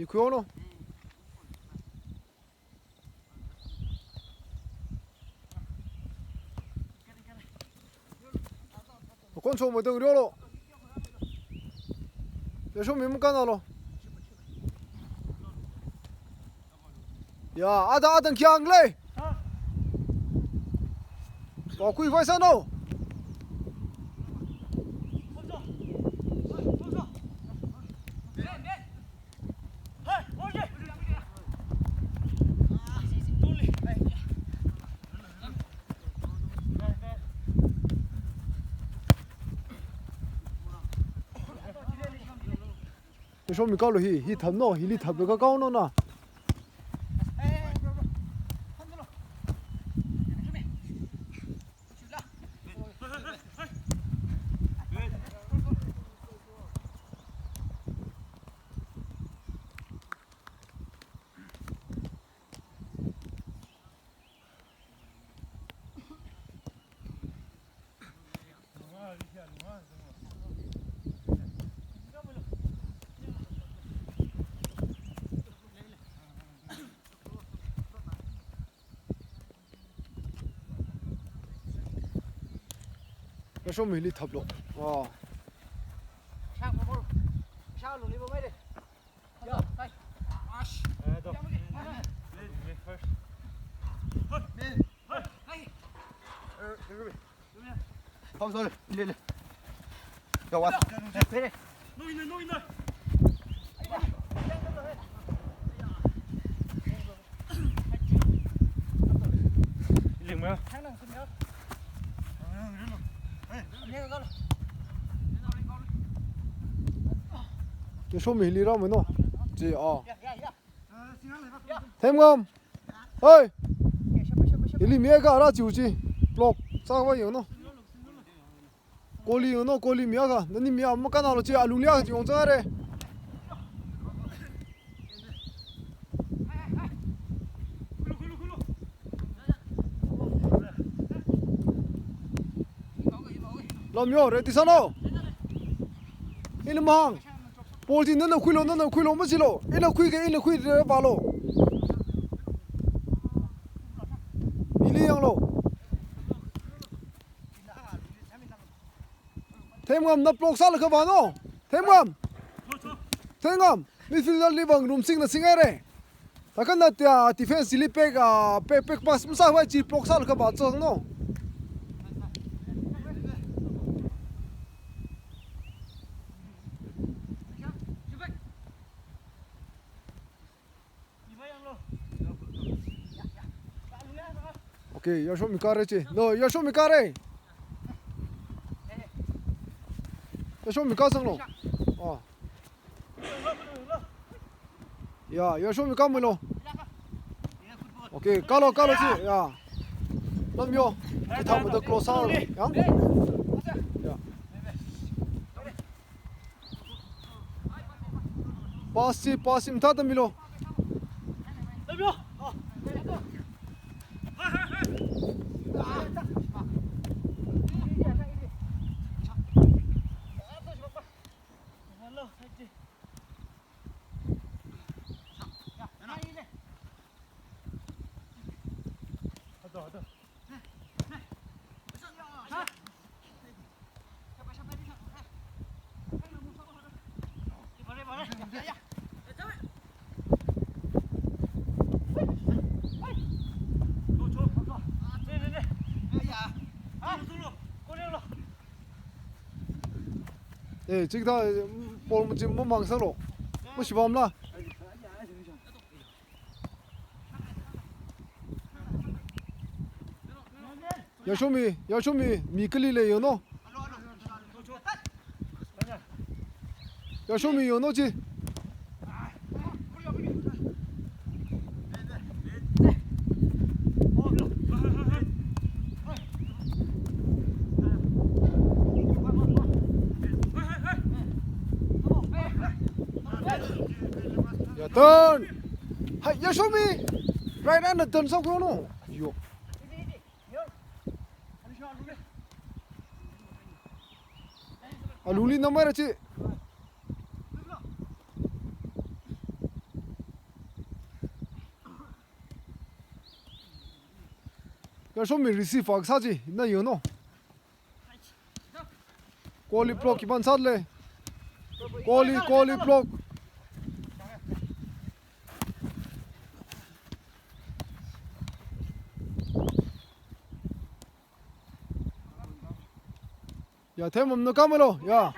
이거요. 권총 뭐 등려로. 여쇼 민문간으로. 야, 아당 기앙래. 어, 구이 회사노. 여쇼 민간로 히 탑노 히리 탑가 가오노나. 여쇼 밀리 탑로. 와. Không rồi, lên lên. Đâu quá. Thế đi. Nuôi này. Liền mà. Cái số mình đi đâu mới nó? Chị Thêm không? Ơi. Ili mía cả ra chịu chi. Block sao vậy nó? Coli nó coli mía cả. Nên mía mà cái nào nó chỉ alulia chỉ ông chơi đấy. làm nhiều đấy thì sao nào? Ini mahang. Polisi nana khuilo masih lo. Ini khui vào lo. Ini yang lo. Thêm ngầm nắp lọc sao là các bạn không? Thêm ngầm. Midfielder li bang room sing na singai re. Takan na tia defense li pek pass masa vai chi lok sao là các bạn cho no. Ok, giờ số mình cari chứ. No, giờ số mình cari. Giờ số mình cari xong rồi. Ya, giờ số mình cari mình rồi. Ok, calo chứ. Ya. Làm nhiều. Cái thằng mình được close out rồi. Ya. Pass mình thắt mình rồi. 예, 지금 다 볼 지금 뭐 망설로 뭐 시범라. 여쇼미 미클리래 요노. 여쇼미 요노지. Turn. Hey, you show me. Right hand turn sao không nó? Yo. Aluli number chứ. 要说没 receive 发个啥子，那有喏。quality block 一般啥嘞？quality block。呀，他们那干嘛了？呀。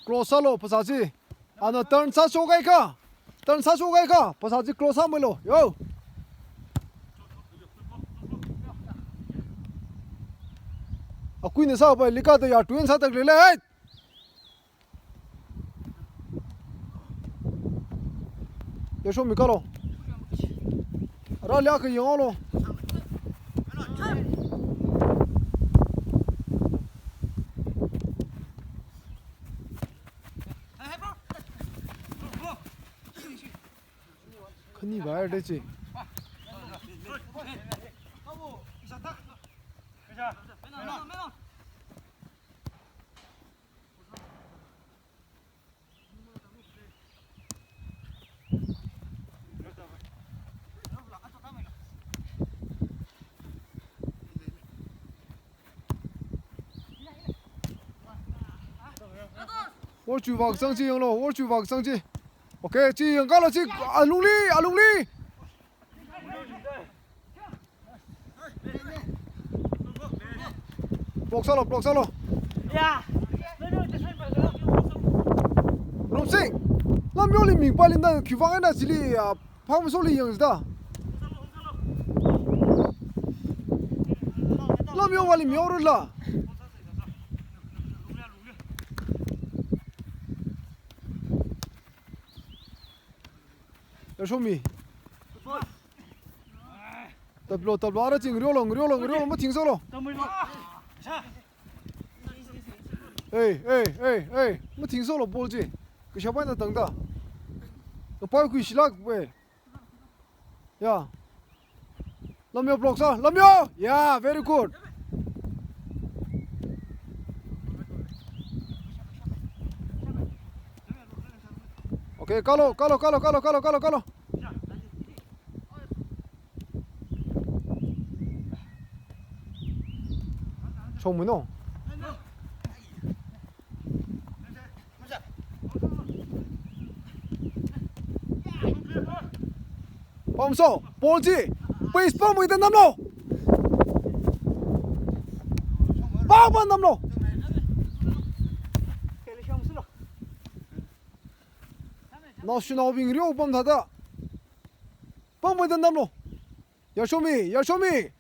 close lo pasaji ano turn sa so gai ka pasaji close mo lo yo akui ne sa ba lika to ya twin sa tak le le ya sho mi ka lo ra lya ka yo lo你玩的这，我举把相机用了，我举把相机。OK， 这样干了，这啊，努力啊，努力。block 上了 block 上了。呀，龙星，那苗里明白了，那去放那这里啊，他们手里样子的。那苗往里苗人了。要说米，tập lo đó chỉnh riêu lồng mới chỉnh sâu lồng. ê mới chỉnh sâu lồng bol gì, cái sao bây giờ等的，cái bao quỷ xí lạc về, ya, làm nhiều block sao, làm nhiều, yeah, very good. Okay, calo. Trông mới nổ. Bom số, ball gì? Base bom người ta nằm lô. Bao ban nằm lô. Nó xin nó bình riêu bom thật đó. Bom người ta nằm lô. Ya show me.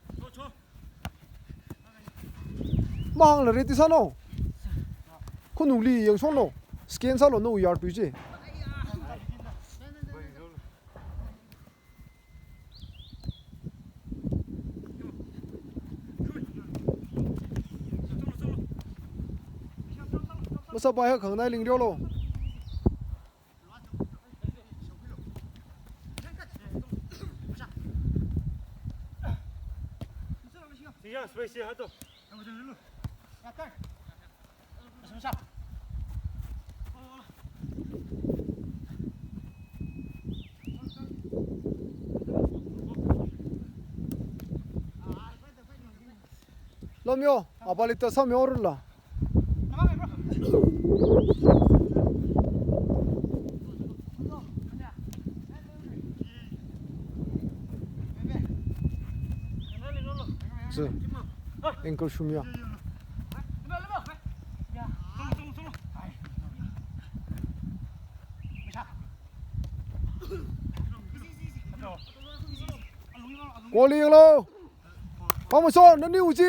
Mang là ready sao nó? Con nụ lì yang xong nó. Scan sao nó yard bị gì? Mà sao bài khẳng này linh riêu lô? Lamyo, abalita sa meorla. Z, enkel szumia. Qua liền lo. Không một son, nó níu chi.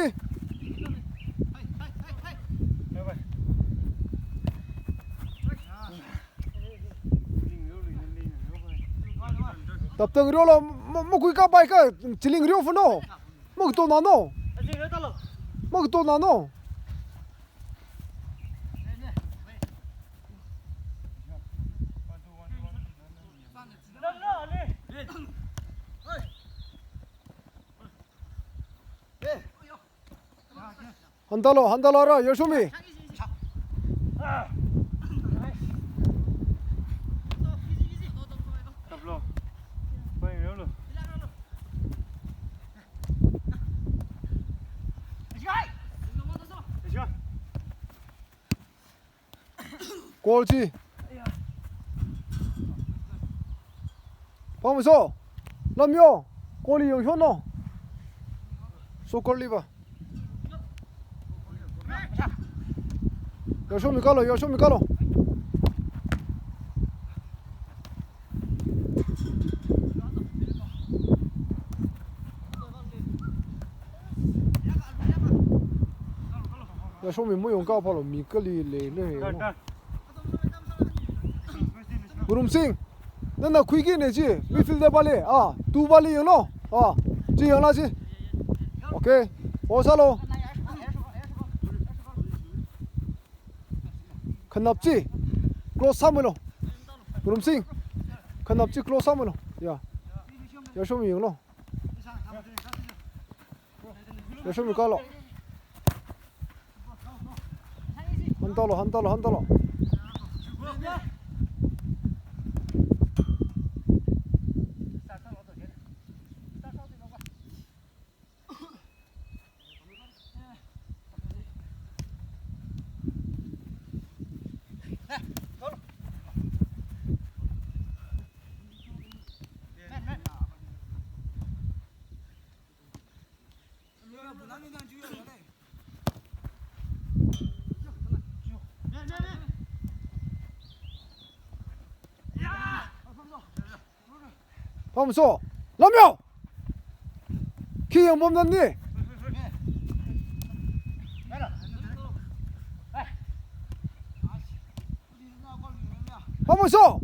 Tập từng riêu là một quý các bài cả chỉ linh riêu phân nô, một tổ nào nô, một tổ nào nô. 한달러라 열심히. 잡로. 빨리 열로. 시간. 골지. 보면서 남요 골이 영현노. 소골리바. 열심히 가로. 열심히 뭐 용가 바로 미끌리 레레. 가. 무름싱 너나 퀴기 내지 미필더 발리 두 발리 영노 지 영라지 오케이 오살로 큰납지 클로스 삼으로 무름싱 큰납지 클로스 삼으로 야 열심히 영노 열심히 가로 한 달러 보면서 라며 기영 몸났니 보면서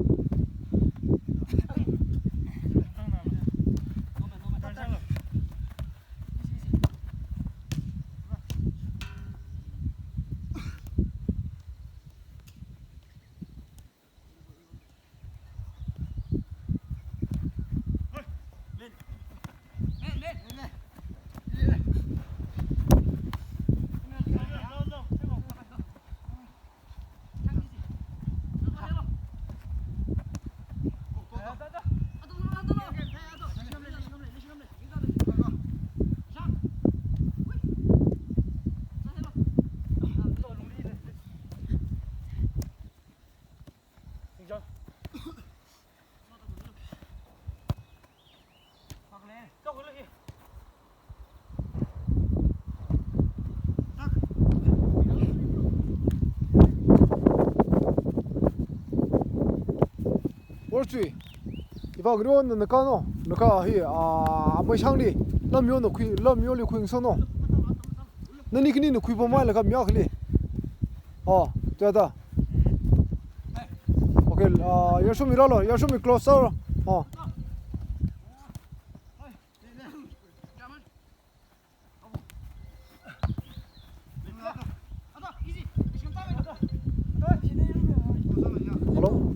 옳지 이봐 그러는 너까노 너까 히 아뭐 향리 럼요노 퀴 럼요리 퀴응서노 너니 그니는 퀴보마일가 미약리 자다 오케이 열심히 일하러 열심히 클로스로 hello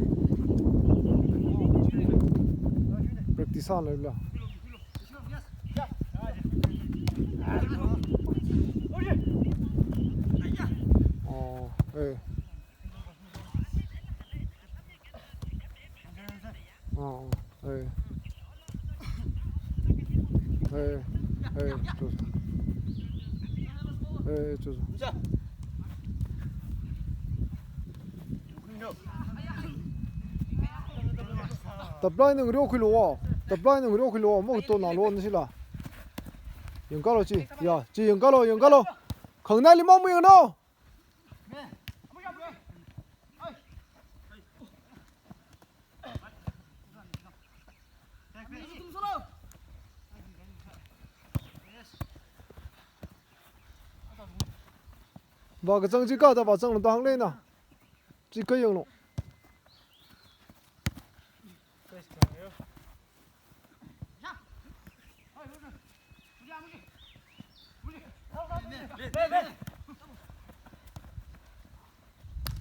practice on level eh 좋소 tập 는 그려 길로 tập 는 그려 길로 뭐또 나로 온실라 영가로지 야지 영가로 강날리 뭐뭐 영노把个证据搞的把证了当来呢，这可用了。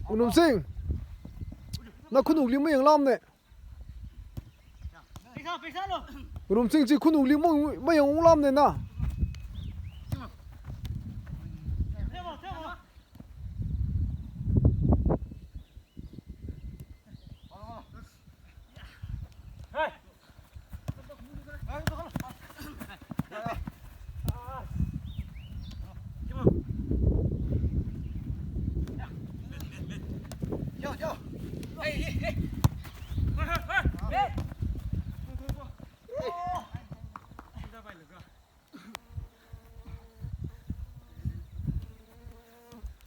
운동생, 나 근육리 뭐 영람네. 운동생 지 근육리 뭐 영람네 나.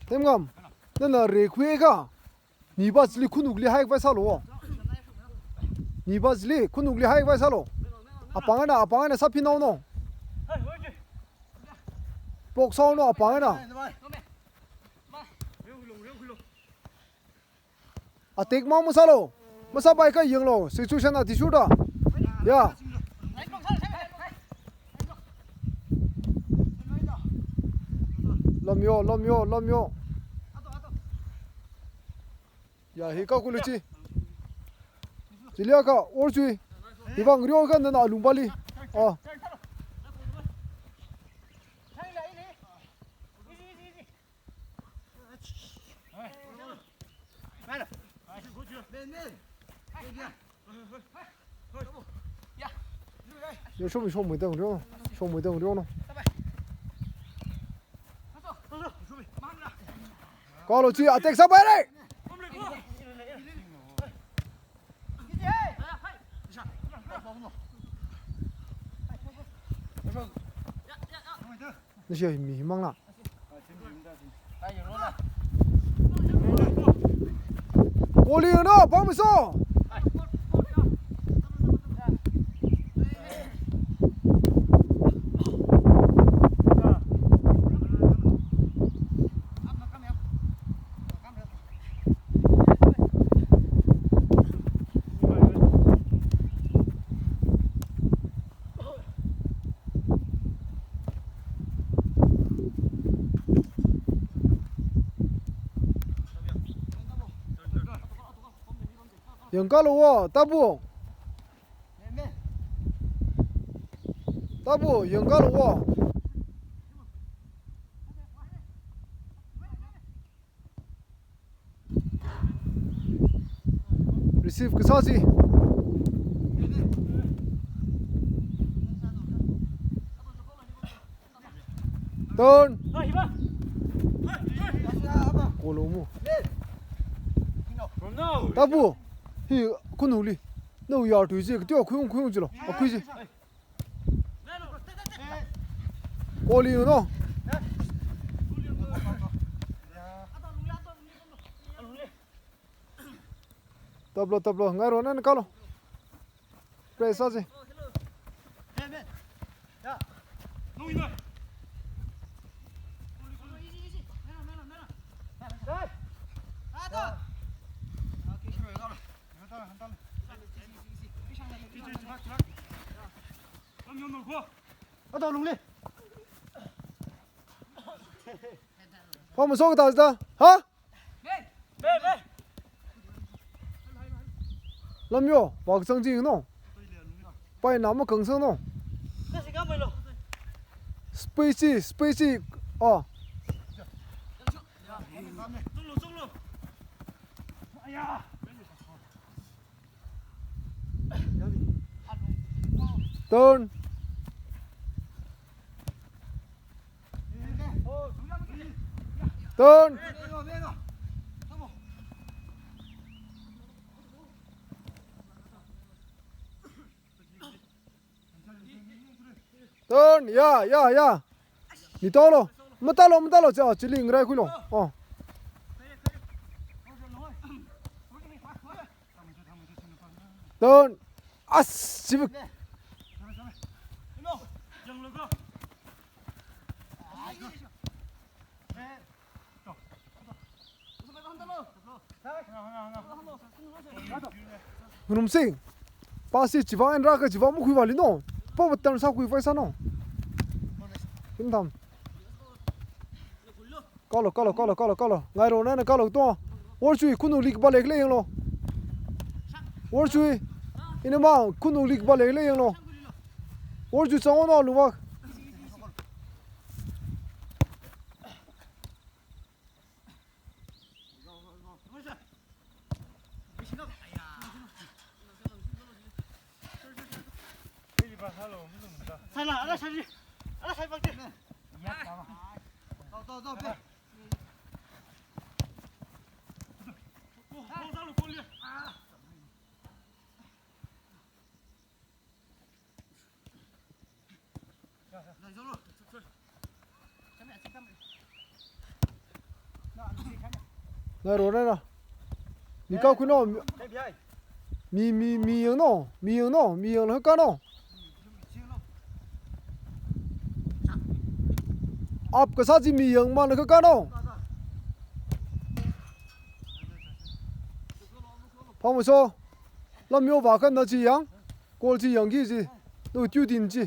템감 너는 레쿠에가 니바즈리 쿠누글리 하이바이 살로 니바즈리 쿠누글리 하이바이 살로 아방하나 사피 나오노 복사오노 아방하나 아텍마 무살로 무사바이카 잉로 시추션나 디슈다 야 럼요 야 히카 굴루치 질리아카 올주이 이방 료가 너나 룸발리 어有说没说没等着，说没等着呢。高楼机啊，这啥白嘞？那些迷茫了。我领着，帮不上。 영가로 따부 영가로 receive 그 사지 던 골로무 따부 이 군울리 너 야, 되지? 뛰어 고용 줄어. 그지? 올리노. tablo ngaronan kalo. Pressa지. 야, 농이나.到龙里， 한번 쏘고 다시다. 하? 람요, 박성지 노. 빨리 나무 강성 노. 스페이시. 어. 던. 던. 던. 야. 你到了，没到了，这这里我来回了，哦。던. 아, 집에. 그럼 생 빠시 지방 라가 지방 뭐 구이발리 노 뽑았다는 사 구이발 사노 힘담 깔로 나이로나는 깔로 또 월주이 군우 리그 발레글레 영로 월주이 이놈아 군우 리그 발레글레 영로 월주 정원어 루박 살라, 알아 살지, 알아 살 박지. 더, 빼. này rồi đây nè mi cao quy nó mi yên nó cao nó áp cái sao gì mi yên mà nó cao nó phong một số làm miêu vào cái nó chỉ yang cô chỉ yang cái gì nó tiêu tiền gì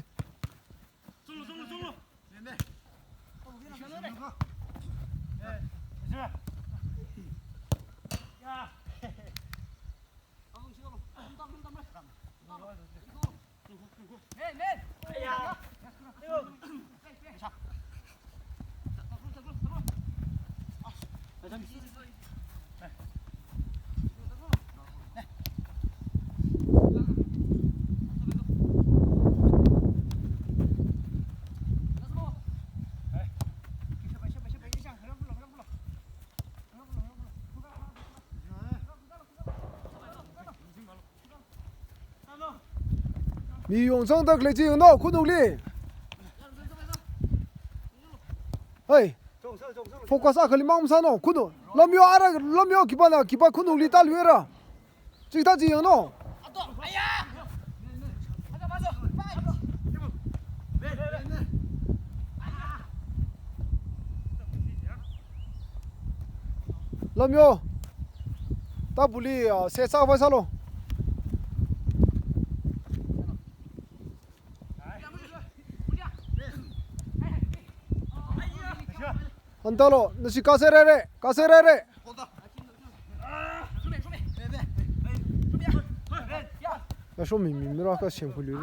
mi用上的来进到库努里，哎，fokus啊，可里忙不上喏，库努，老苗啊，老苗基本库努里打绿了，这他进喏，老苗，打不里啊，谁啥回事喽？ 안달로 너시 가세래래 야 쇼미 미미라 아까 셴풀리를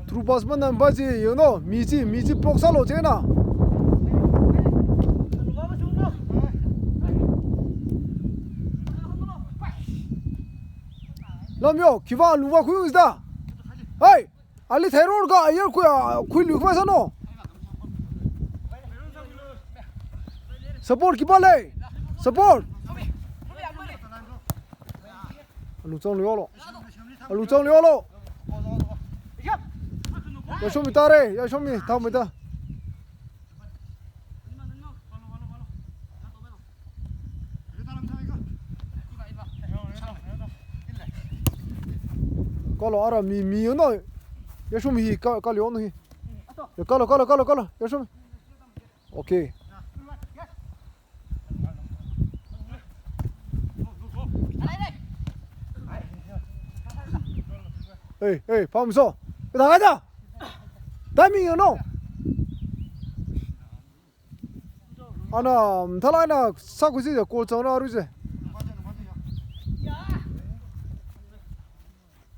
트루바스만 남바지 여노 미지 복살로 제나 라며 기바 루바 구용이다 에이 알리 데로가 아이얼 거야 구일루 그만서노 서포트 기발레 서포트 루정료로 야 쇼미 따래 야 쇼미 다음에다 깔로 알아 미연어 야 쇼미 깔려 오는 야 깔로 야 쇼미 오케이 에이 밤서 나가자 타이밍이요 너 아나 탈라이나 사고 있어 골 전화 하루지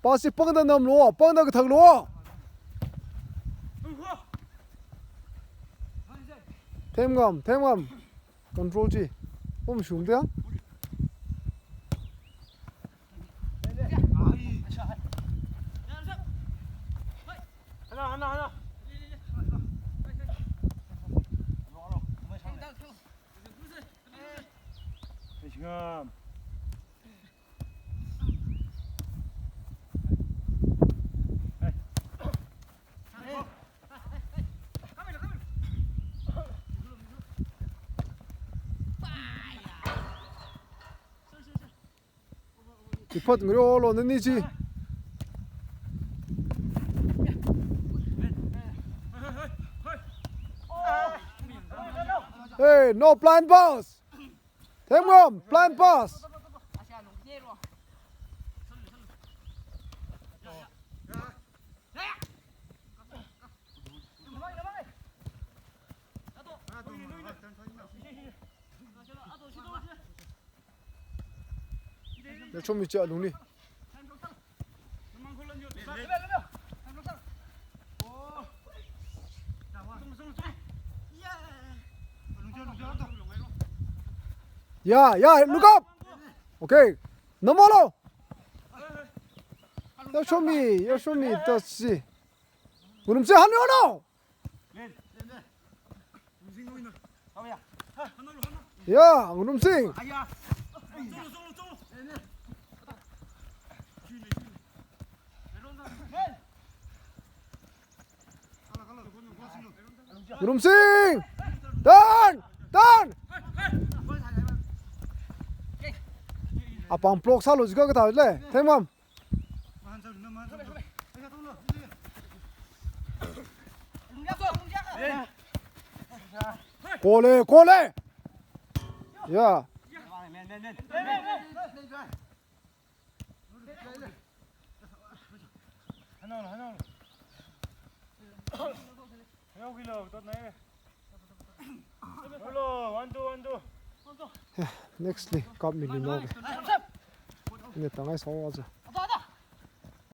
바시 뻥다 넘로 뻥다 그 탁로 템감 컨트롤지 좀 쉬운데야 하나 지금 이팟 그려로 넣니지 Hey, no blind pass. Temrom, blind pass. 야, 좀 있지, 농리. 야, look up. 오케이. 넘어로要说米的是我们这还没有呢 야 우름싱 아야. 우름싱 단 아빵 블록 살로 지가 그 다을래 대맘 고래 야 하나 여기로 또 내. 올로 완도 넥슬리 갑 밀리 노게 근데 땅에 서워져